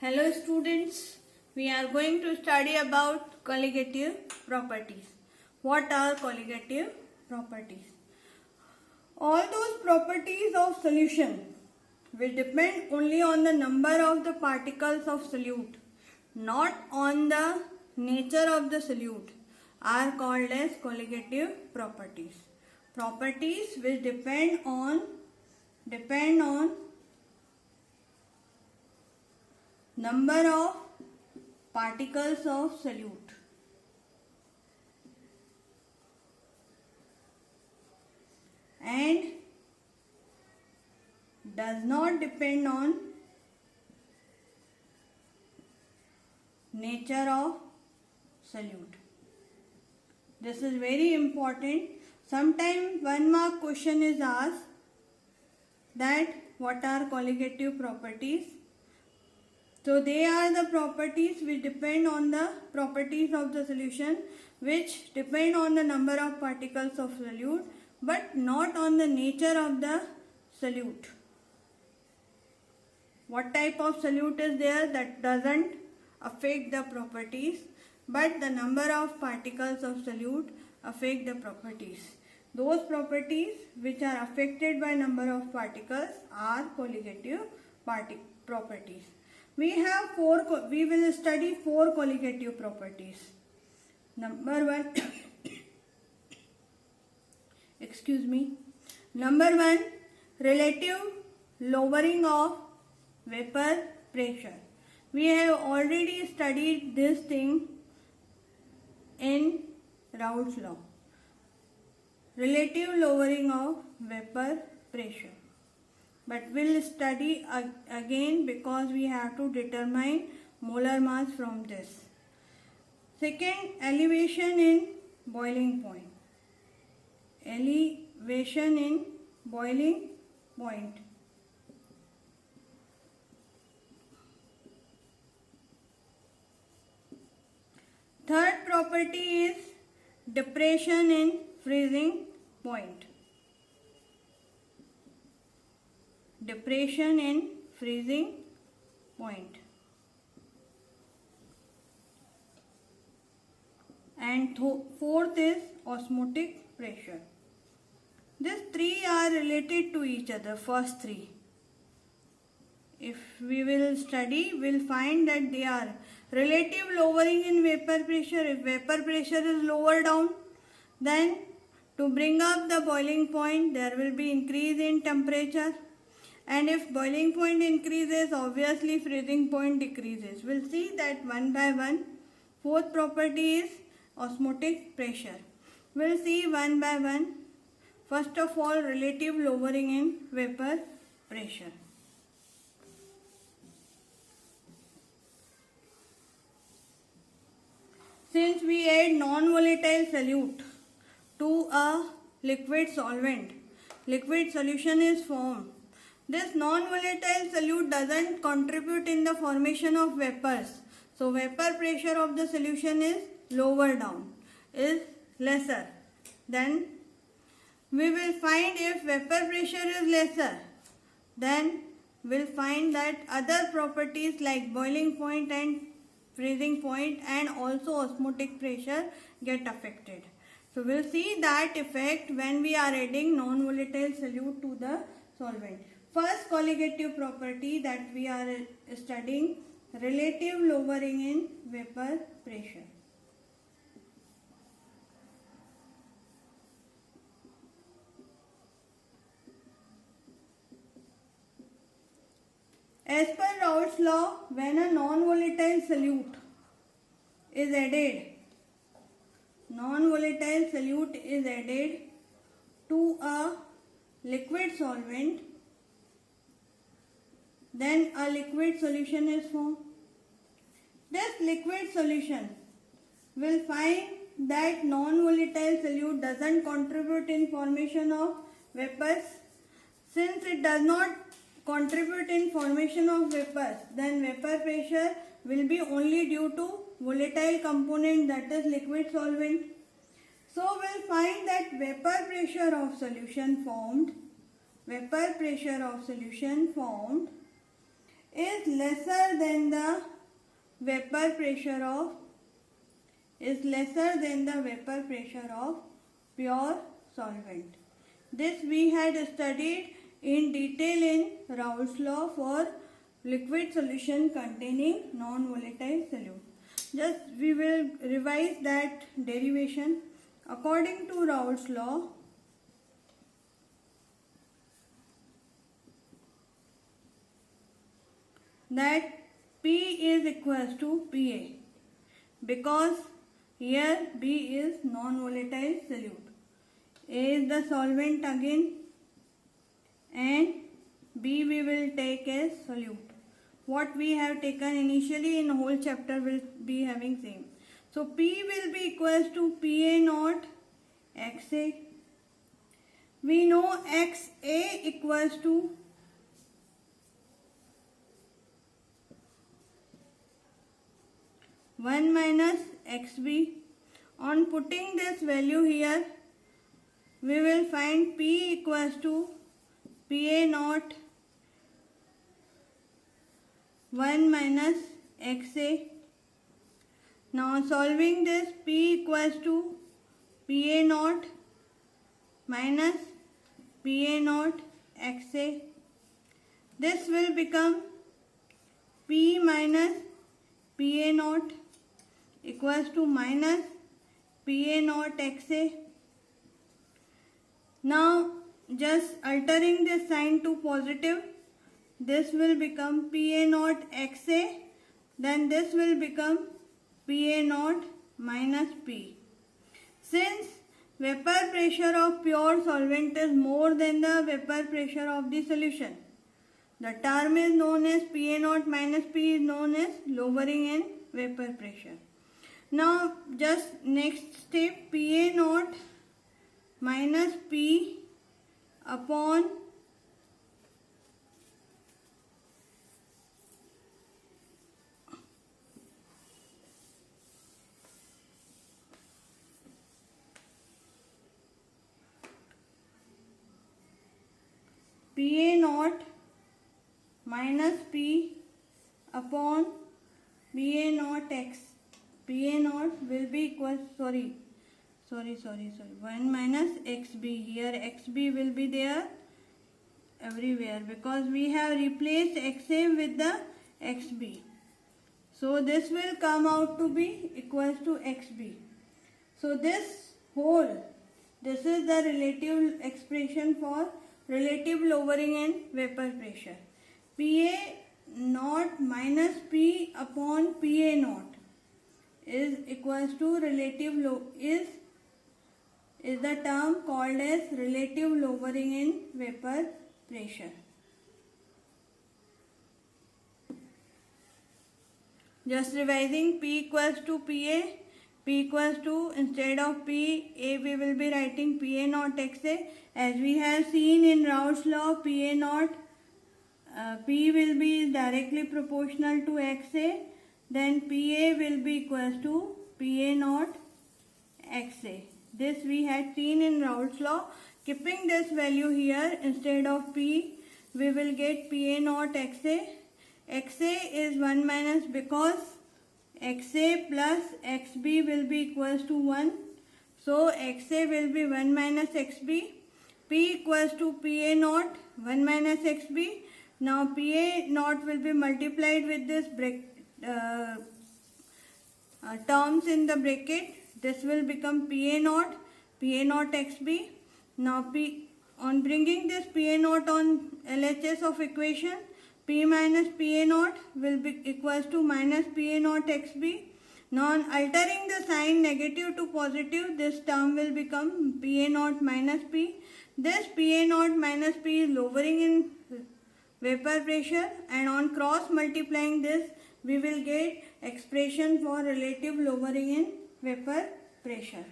Hello students, we are going to study about colligative properties. What are colligative properties? All those properties of solution which depend only on the number of the particles of solute, not on the nature of the solute, are called as colligative properties. Properties which depend on number of particles of solute and does not depend on nature of solute. This is very important. Sometimes 1 mark question is asked that what are colligative properties. So they are the properties which depend on the properties of the solution, which depend on the number of particles of solute but not on the nature of the solute. What type of solute is there that doesn't affect the properties, but the number of particles of solute affect the properties. Those properties which are affected by number of particles are colligative properties. We will study 4 colligative properties. Number 1 Number 1, relative lowering of vapor pressure. We have already studied this thing in Raoult's law. Relative lowering of vapor pressure. But we'll study again because we have to determine molar mass from this. Second, elevation in boiling point. Elevation in boiling point. Third property is depression in freezing point. Depression in freezing point. And fourth is osmotic pressure. These 3 are related to each other, first 3. If we will study, we'll find that they are relative lowering in vapor pressure. If vapor pressure is lower down, then to bring up the boiling point, there will be increase in temperature. And if boiling point increases, obviously freezing point decreases. We'll see that one by one. Fourth property is osmotic pressure. We'll see one by one. First of all, relative lowering in vapor pressure. Since we add non-volatile solute to a liquid solvent, liquid solution is formed. This non-volatile solute doesn't contribute in the formation of vapors. So vapor pressure of the solution is lower down, is lesser. Then we will find if vapor pressure is lesser, then we'll find that other properties like boiling point and freezing point and also osmotic pressure get affected. So we'll see that effect when we are adding non-volatile solute to the solvent. First colligative property that we are studying, relative lowering in vapor pressure. As per Raoult's law, when a non-volatile solute is added, to a liquid solvent, then a liquid solution is formed. This liquid solution will find that non-volatile solute doesn't contribute in formation of vapors. Since it does not contribute in formation of vapors, then vapor pressure will be only due to volatile component, that is liquid solvent. So we'll find that vapor pressure of solution formed is lesser than the vapor pressure of pure solvent. This we had studied in detail in Raoult's law for liquid solution containing non-volatile solute. Just we will revise that derivation. According to Raoult's law, that P is equals to Pa, because here B is non-volatile solute. A is the solvent again and B we will take as solute. What we have taken initially in whole chapter will be having same. So P will be equals to Pa naught XA. We know XA equals to one minus XB. On putting this value here, we will find P equals to Pa naught 1 minus XA. Now solving this, P equals to Pa naught minus Pa naught XA. This will become P minus Pa naught equals to minus Pa naught XA. Now just altering this sign to positive, this will become Pa naught XA, then this will become Pa naught minus P. Since vapor pressure of pure solvent is more than the vapor pressure of the solution, the term is known as Pa naught minus P is known as lowering in vapor pressure. Now just next step, Pa naught minus P upon Pa naught minus P upon Pa naught X. Pa naught will be equal, sorry, 1 minus XB. Here XB will be there everywhere because we have replaced XA with the XB. So this will come out to be equals to XB. So this is the relative expression for relative lowering in vapor pressure. Pa naught minus P upon Pa naught is equals to relative is the term called as relative lowering in vapor pressure. Just revising, P equals to Pa, P equals to, instead of P, A we will be writing Pa naught XA. As we have seen in Raoult's law, Pa naught, P will be directly proportional to XA, then Pa will be equals to Pa naught XA. This we had seen in Raoult's law. Keeping this value here, instead of P, we will get Pa naught XA. XA is 1 minus, because XA plus XB will be equals to 1. So XA will be 1 minus XB. P equals to Pa naught 1 minus XB. Now Pa naught will be multiplied with this terms in the bracket. This will become Pa naught XB. Now on bringing this Pa naught on LHS of equation, P minus Pa naught will be equals to minus Pa naught XB. Now on altering the sign negative to positive, this term will become Pa naught minus P. This Pa naught minus P is lowering in vapor pressure, and on cross multiplying this, we will get expression for relative lowering in vapor pressure.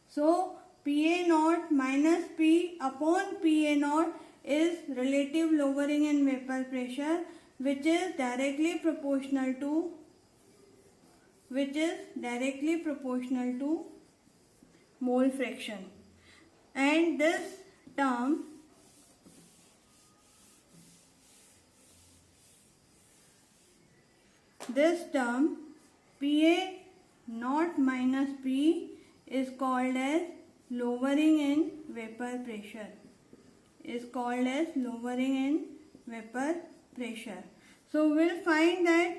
So Pa naught minus P upon Pa naught is relative lowering in vapor pressure, which is directly proportional to mole fraction. And this term this term Pa naught minus P is called as lowering in vapor pressure. Is called as lowering in vapor pressure. So we'll find that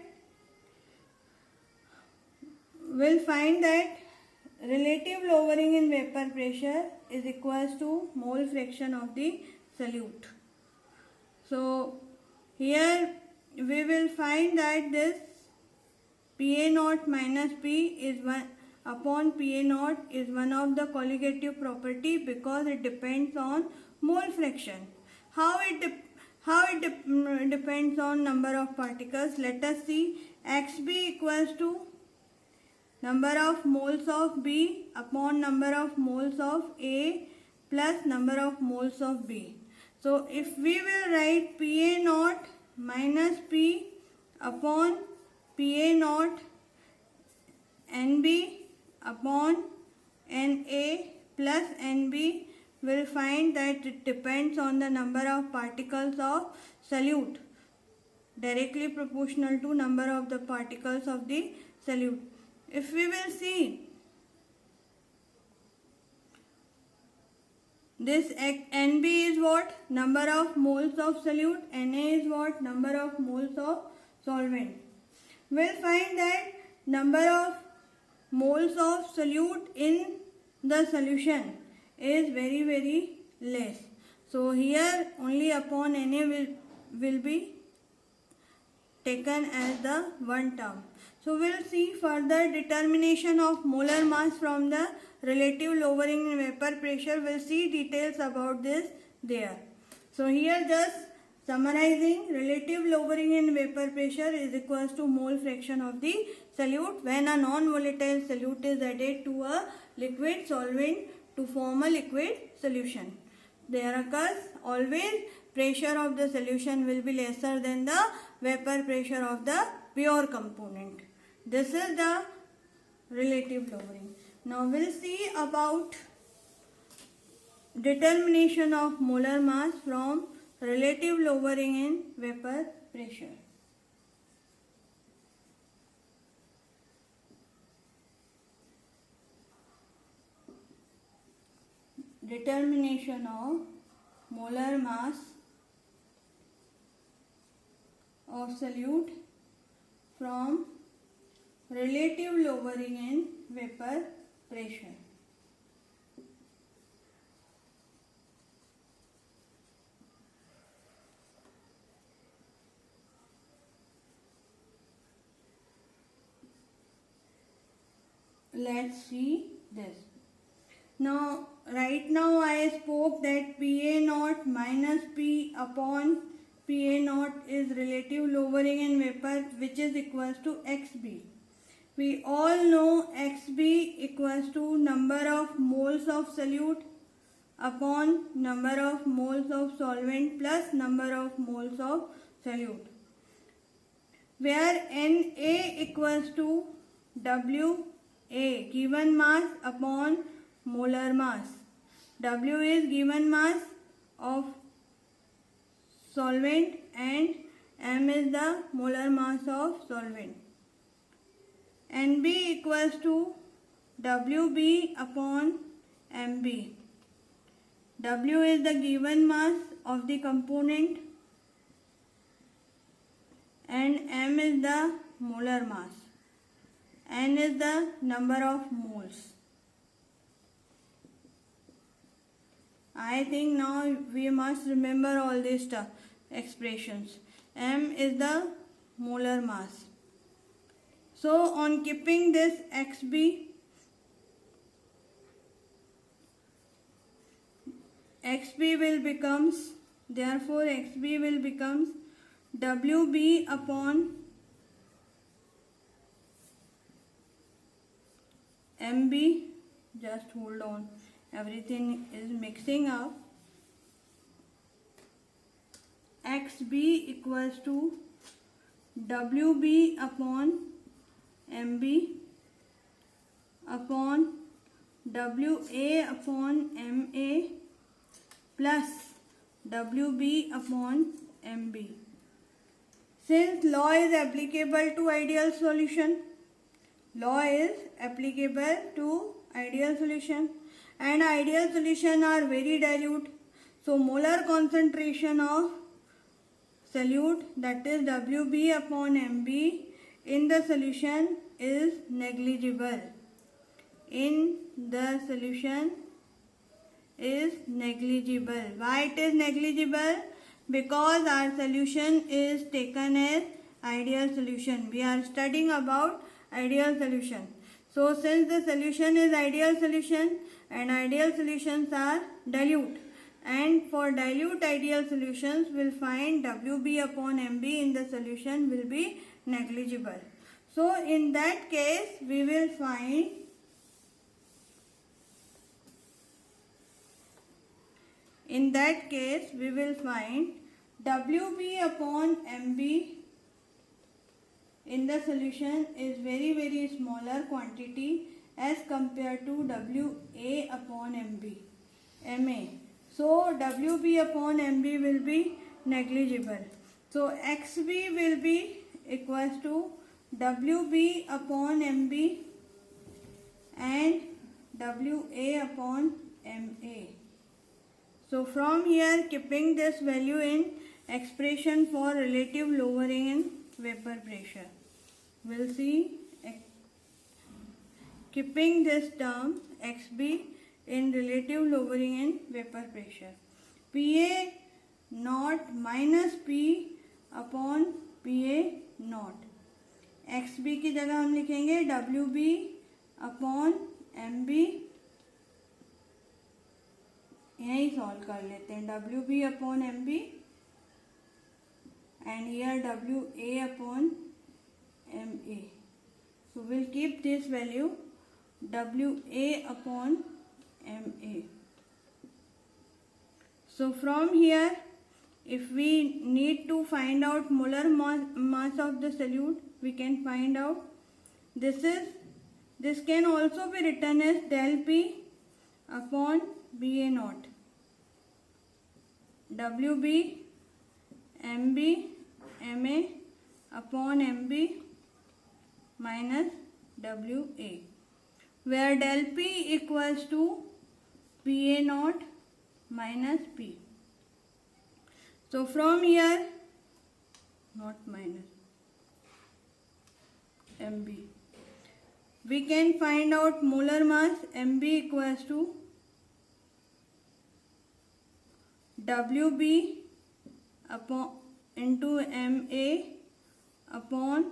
relative lowering in vapor pressure is equals to mole fraction of the solute. So here we will find that this Pa naught minus P is 1 upon Pa naught is one of the colligative property because it depends on mole fraction. How it depends on number of particles? Let us see. Xb equals to number of moles of B upon number of moles of A plus number of moles of B. So if we will write Pa naught minus P upon Pa naught Nb upon Na plus Nb, will find that it depends on the number of particles of solute, directly proportional to number of the particles of the solute. If we will see this Nb is what? Number of moles of solute. Na is what? Number of moles of solvent. We'll find that number of moles of solute in the solution is very, very less. So here only upon Na will be taken as the one term. So we'll see further determination of molar mass from the relative lowering in vapor pressure. We'll see details about this there. So here just summarizing, relative lowering in vapor pressure is equals to mole fraction of the solute when a non-volatile solute is added to a liquid solvent to form a liquid solution. There occurs always pressure of the solution will be lesser than the vapor pressure of the pure component. This is the relative lowering. Now we'll see about determination of molar mass from relative lowering in vapor pressure. Determination of molar mass of solute from relative lowering in vapor pressure. Let's see this. Now, right now I spoke that Pa naught minus P upon Pa naught is relative lowering in vapor, which is equals to Xb. We all know Xb equals to number of moles of solute upon number of moles of solvent plus number of moles of solute, where Na equals to Wa, given mass upon molar mass. W is given mass of solvent and M is the molar mass of solvent. Nb equals to Wb upon Mb. W is the given mass of the component and M is the molar mass. N is the number of moles. I think now we must remember all these expressions. M is the molar mass. So on keeping this Xb, Xb will becomes, therefore Xb will becomes Wb upon Mb. Just hold on, everything is mixing up. Xb equals to Wb upon Mb upon Wa upon Ma plus Wb upon Mb. Since law is applicable to ideal solution, law is applicable to ideal solution, and ideal solution are very dilute. So molar concentration of solute, that is Wb upon Mb in the solution is negligible. In the solution is negligible. Why it is negligible? Because our solution is taken as ideal solution. We are studying about ideal solution. So since the solution is ideal solution and ideal solutions are dilute, and for dilute ideal solutions we'll find Wb upon Mb in the solution will be negligible. So in that case we will find Wb upon Mb in the solution is very smaller quantity as compared to Wa upon Mb, Ma. So Wb upon Mb will be negligible. So Xb will be equals to Wb upon Mb and Wa upon Ma. So from here, keeping this value in expression for relative lowering in vapor pressure, we'll see keeping this term Xb in relative lowering in vapor pressure. Pa naught minus P upon Pa naught. Xb की जगह हम लिखेंगे Wb upon Mb, यही solve कर लेते हैं. Wb upon Mb and here Wa upon Ma. So we'll keep this value Wa upon Ma. So from here, if we need to find out molar mass of the solute, we can find out. This can also be written as del P upon Ba naught. Wb Mb Ma upon Mb minus Wa, where del P equals to Pa naught minus P. So from here, not minus Mb, we can find out molar mass. Mb equals to Wb upon into Ma upon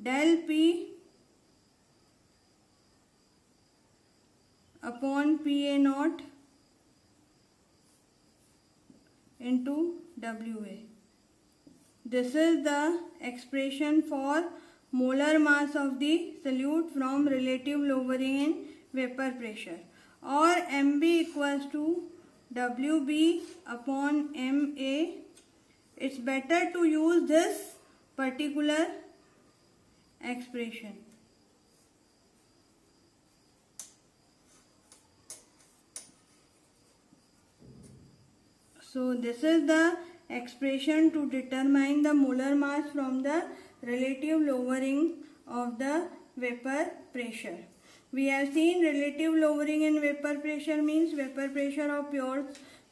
del P upon Pa naught into Wa. This is the expression for molar mass of the solute from relative lowering in vapor pressure, or Mb equals to Wb upon Ma. It's better to use this particular expression. So this is the expression to determine the molar mass from the relative lowering of the vapor pressure. We have seen relative lowering in vapor pressure means vapor pressure of pure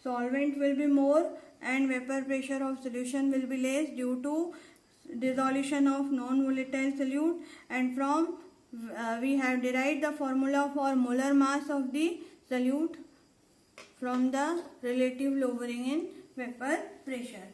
solvent will be more and vapor pressure of solution will be less due to dissolution of non-volatile solute, and from we have derived the formula for molar mass of the solute from the relative lowering in vapor pressure.